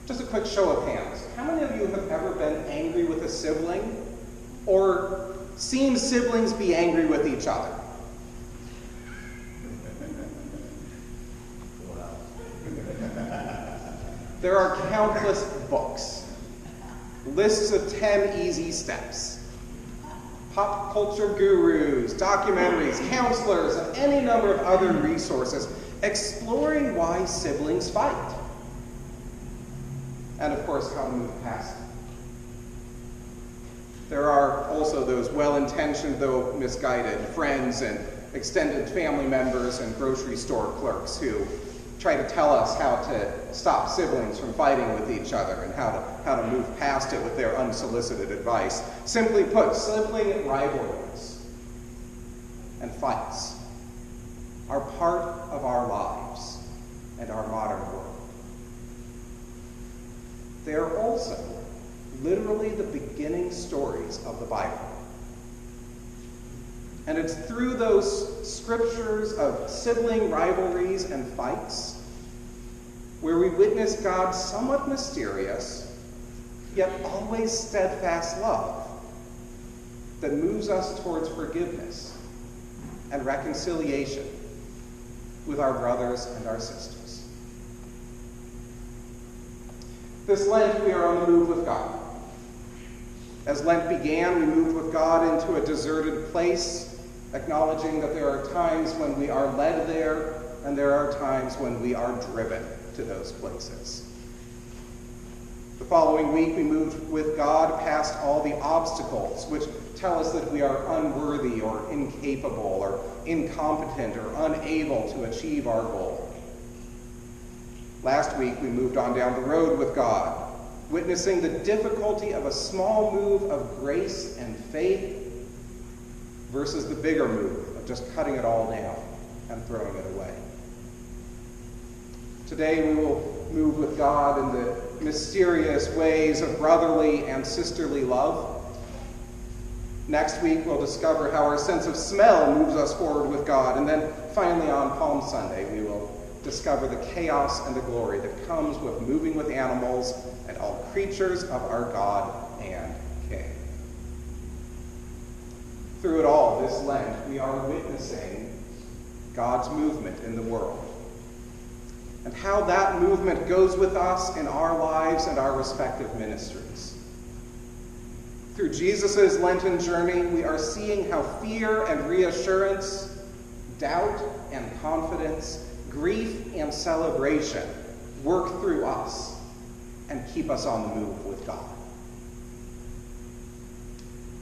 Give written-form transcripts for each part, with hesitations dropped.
Just a quick show of hands. How many of you have ever been angry with a sibling or seen siblings be angry with each other? There are countless books, lists of 10 easy steps, pop culture gurus, documentaries, counselors, and any number of other resources exploring why siblings fight. And of course, how to move past it. There are also those well-intentioned, though misguided, friends and extended family members and grocery store clerks who try to tell us how to stop siblings from fighting with each other and how to move past it with their unsolicited advice. Simply put, sibling rivalries and fights are part of our lives and our modern world. They are also literally the beginning stories of the Bible. And it's through those scriptures of sibling rivalries and fights where we witness God's somewhat mysterious, yet always steadfast love that moves us towards forgiveness and reconciliation with our brothers and our sisters. This Lent, we are on the move with God. As Lent began, we moved with God into a deserted place, acknowledging that there are times when we are led there, and there are times when we are driven to those places. The following week, we moved with God past all the obstacles, which tell us that we are unworthy or incapable or incompetent or unable to achieve our goal. Last week, we moved on down the road with God, witnessing the difficulty of a small move of grace and faith versus the bigger move of just cutting it all down and throwing it away. Today, we will move with God in the mysterious ways of brotherly and sisterly love. Next week, we'll discover how our sense of smell moves us forward with God. And then finally, on Palm Sunday, we will discover the chaos and the glory that comes with moving with animals and all creatures of our God and King. Through it all, this Lent, we are witnessing God's movement in the world and how that movement goes with us in our lives and our respective ministries. Through Jesus' Lenten journey, we are seeing how fear and reassurance, doubt and confidence, grief and celebration work through us and keep us on the move with God.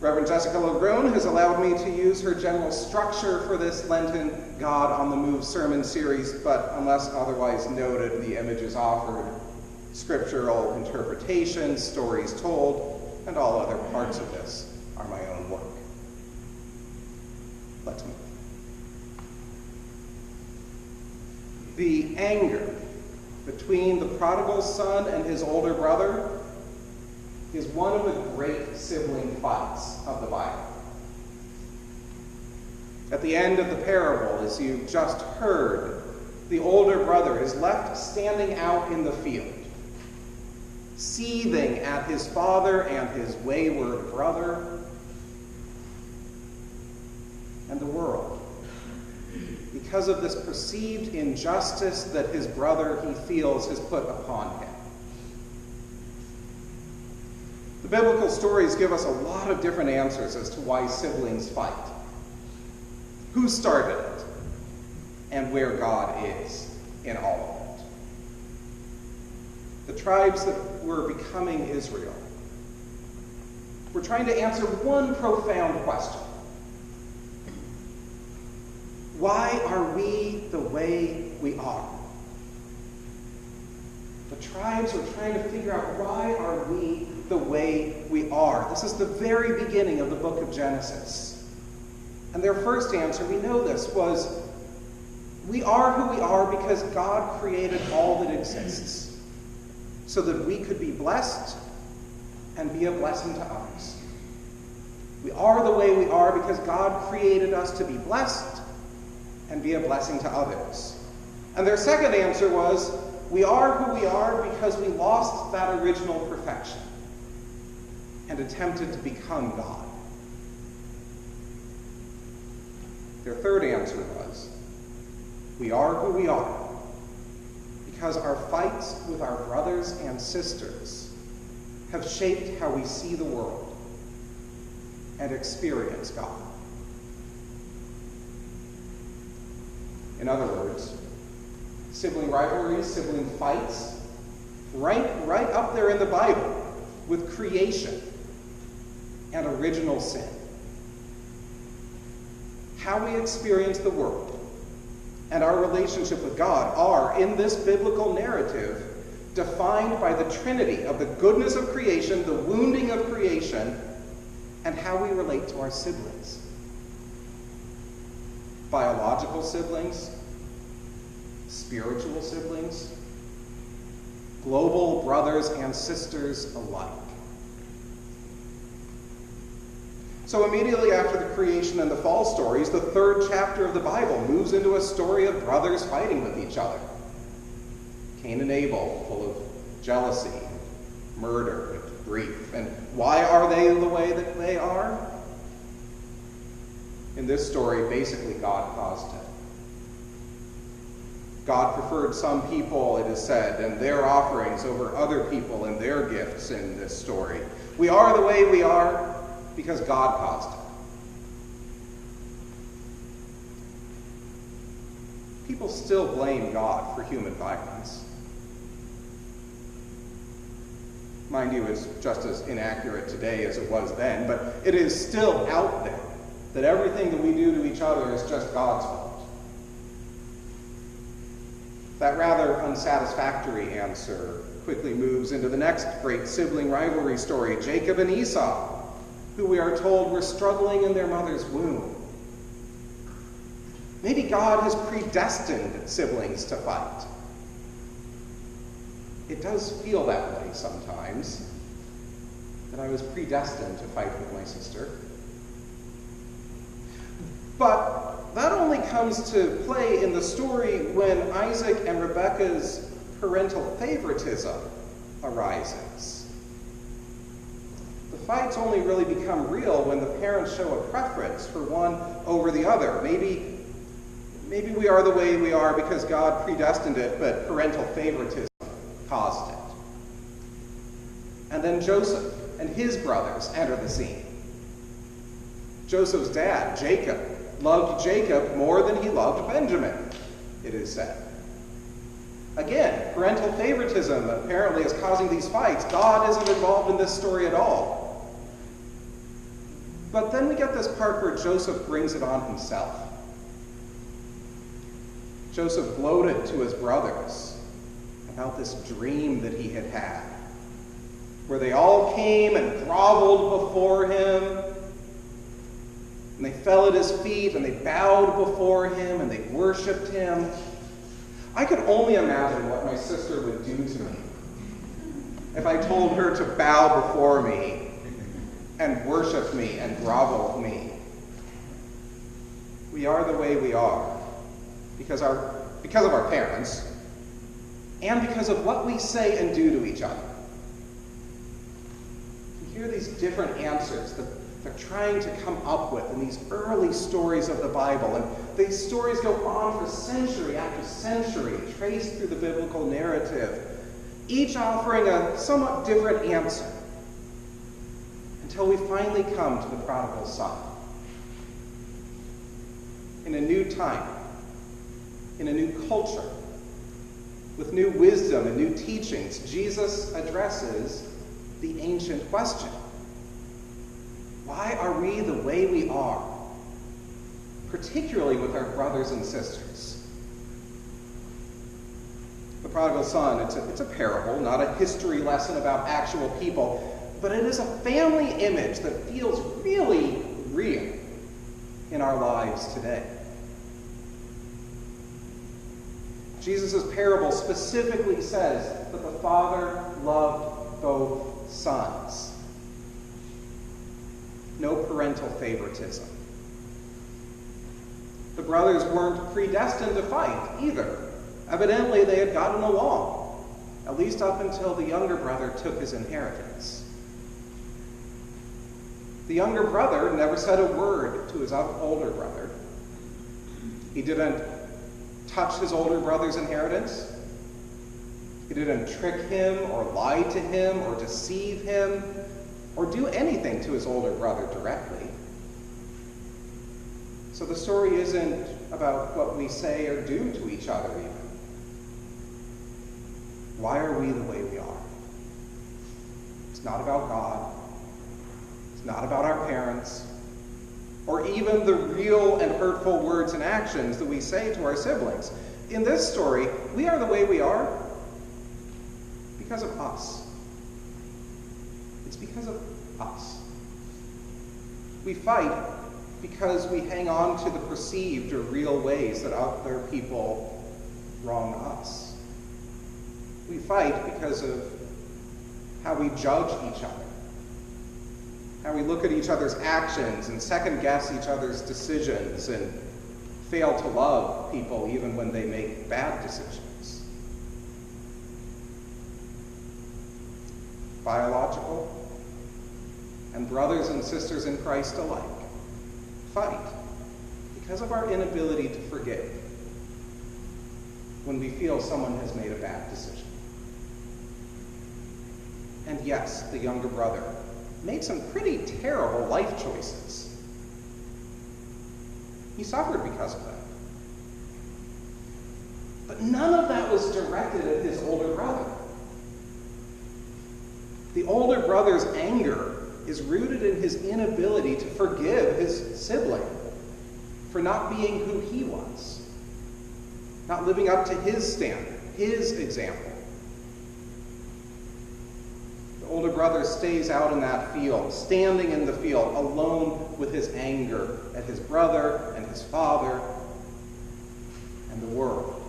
Reverend Jessica LaGrone has allowed me to use her general structure for this Lenten God on the Move sermon series, but unless otherwise noted, the images offered, scriptural interpretations, stories told, and all other parts of this are my own work. Let's move. The anger between the prodigal son and his older brother is one of the great sibling fights of the Bible. At the end of the parable, as you just heard, the older brother is left standing out in the field, seething at his father and his wayward brother and the world, because of this perceived injustice that his brother, he feels, has put upon him. The biblical stories give us a lot of different answers as to why siblings fight. Who started it, and where God is in all of it. The tribes that were becoming Israel were trying to answer one profound question. Why are we the way we are? The tribes were trying to figure out, why are we the way we are? This is the very beginning of the book of Genesis. And their first answer, we know this, was, we are who we are because God created all that exists, so that we could be blessed and be a blessing to others. We are the way we are because God created us to be blessed and be a blessing to others. And their second answer was, We are who we are because we lost that original perfection and attempted to become God. Their third answer was, we are who we are because our fights with our brothers and sisters have shaped how we see the world and experience God. In other words, sibling rivalries, sibling fights, right up there in the Bible with creation and original sin. How we experience the world and our relationship with God are, in this biblical narrative, defined by the trinity of the goodness of creation, the wounding of creation, and how we relate to our siblings. Biological siblings, spiritual siblings, global brothers and sisters alike. So immediately after the creation and the fall stories, the third chapter of the Bible moves into a story of brothers fighting with each other. Cain and Abel, full of jealousy, murder, and grief. And why are they the way that they are? In this story, basically, God caused it. God preferred some people, it is said, and their offerings over other people and their gifts in this story. We are the way we are because God caused it. People still blame God for human violence. Mind you, it's just as inaccurate today as it was then, but it is still out there that everything that we do to each other is just God's fault. That rather unsatisfactory answer quickly moves into the next great sibling rivalry story, Jacob and Esau, who we are told were struggling in their mother's womb. Maybe God has predestined siblings to fight. It does feel that way sometimes, that I was predestined to fight with my sister. But that only comes to play in the story when Isaac and Rebekah's parental favoritism arises. The fights only really become real when the parents show a preference for one over the other. Maybe we are the way we are because God predestined it, but parental favoritism caused it. And then Joseph and his brothers enter the scene. Joseph's dad, Jacob, loved Jacob more than he loved Benjamin, it is said. Again, parental favoritism apparently is causing these fights. God isn't involved in this story at all. But then we get this part where Joseph brings it on himself. Joseph gloated to his brothers about this dream that he had had, where they all came and groveled before him, and they fell at his feet, and they bowed before him, and they worshipped him. I could only imagine what my sister would do to me if I told her to bow before me and worship me and grovel me. We are the way we are because of our parents and because of what we say and do to each other. We hear these different answers that they're trying to come up with in these early stories of the Bible. And these stories go on for century after century, traced through the biblical narrative, each offering a somewhat different answer, until we finally come to the prodigal son. In a new time, in a new culture, with new wisdom and new teachings, Jesus addresses the ancient question. Why are we the way we are, particularly with our brothers and sisters? The prodigal son, it's a parable, not a history lesson about actual people, but it is a family image that feels really real in our lives today. Jesus' parable specifically says that the father loved both sons. No parental favoritism. The brothers weren't predestined to fight either. Evidently, they had gotten along. at least up until the younger brother took his inheritance. The younger brother never said a word to his older brother. He didn't touch his older brother's inheritance. He didn't trick him or lie to him or deceive him or do anything to his older brother directly. So the story isn't about what we say or do to each other even. Why are we the way we are? It's not about God. It's not about our parents, or even the real and hurtful words and actions that we say to our siblings. In this story, we are the way we are because of us. It's because of us. We fight because we hang on to the perceived or real ways that other people wrong us. We fight because of how we judge each other, how we look at each other's actions and second-guess each other's decisions and fail to love people even when they make bad decisions. Biological and brothers and sisters in Christ alike fight because of our inability to forgive when we feel someone has made a bad decision. And yes, the younger brother made some pretty terrible life choices. He suffered because of that. But none of that was directed at his older brother. The older brother's anger is rooted in his inability to forgive his sibling for not being who he was, not living up to his standard, his example. The older brother stays out in that field, standing in the field, alone with his anger at his brother and his father and the world.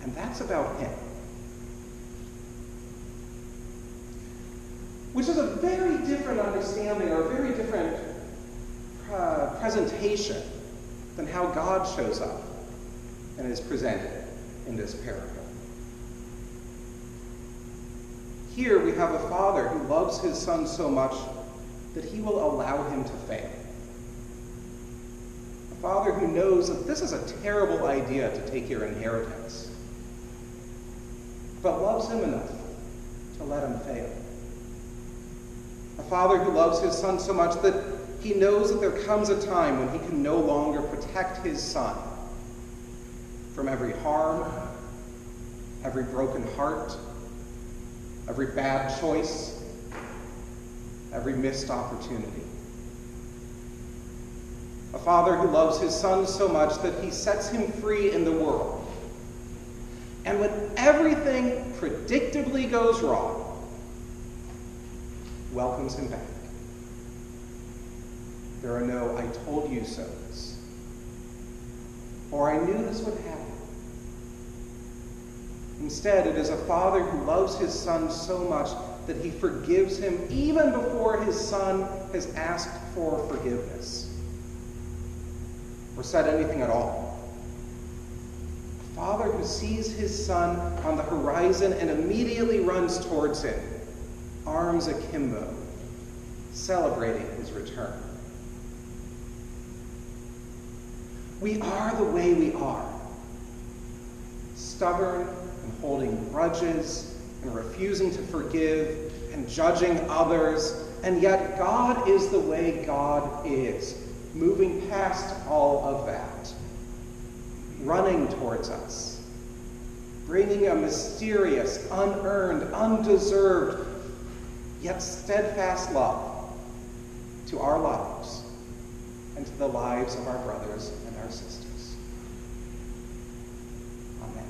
And that's about him. Which is a very different understanding or a very different presentation than how God shows up and is presented in this parable. Here we have a father who loves his son so much that he will allow him to fail. A father who knows that this is a terrible idea to take your inheritance, but loves him enough to let him fail. A father who loves his son so much that he knows that there comes a time when he can no longer protect his son from every harm, every broken heart, every bad choice, every missed opportunity. A father who loves his son so much that he sets him free in the world. And when everything predictably goes wrong, welcomes him back. There are no "I told you so's," or "I knew this would happen." Instead, it is a father who loves his son so much that he forgives him even before his son has asked for forgiveness or said anything at all. A father who sees his son on the horizon and immediately runs towards him, arms akimbo, celebrating his return. We are the way we are, stubborn and holding grudges and refusing to forgive and judging others, and yet God is the way God is, moving past all of that, running towards us, bringing a mysterious, unearned, undeserved, yet steadfast love to our lives and to the lives of our brothers and our sisters. Amen.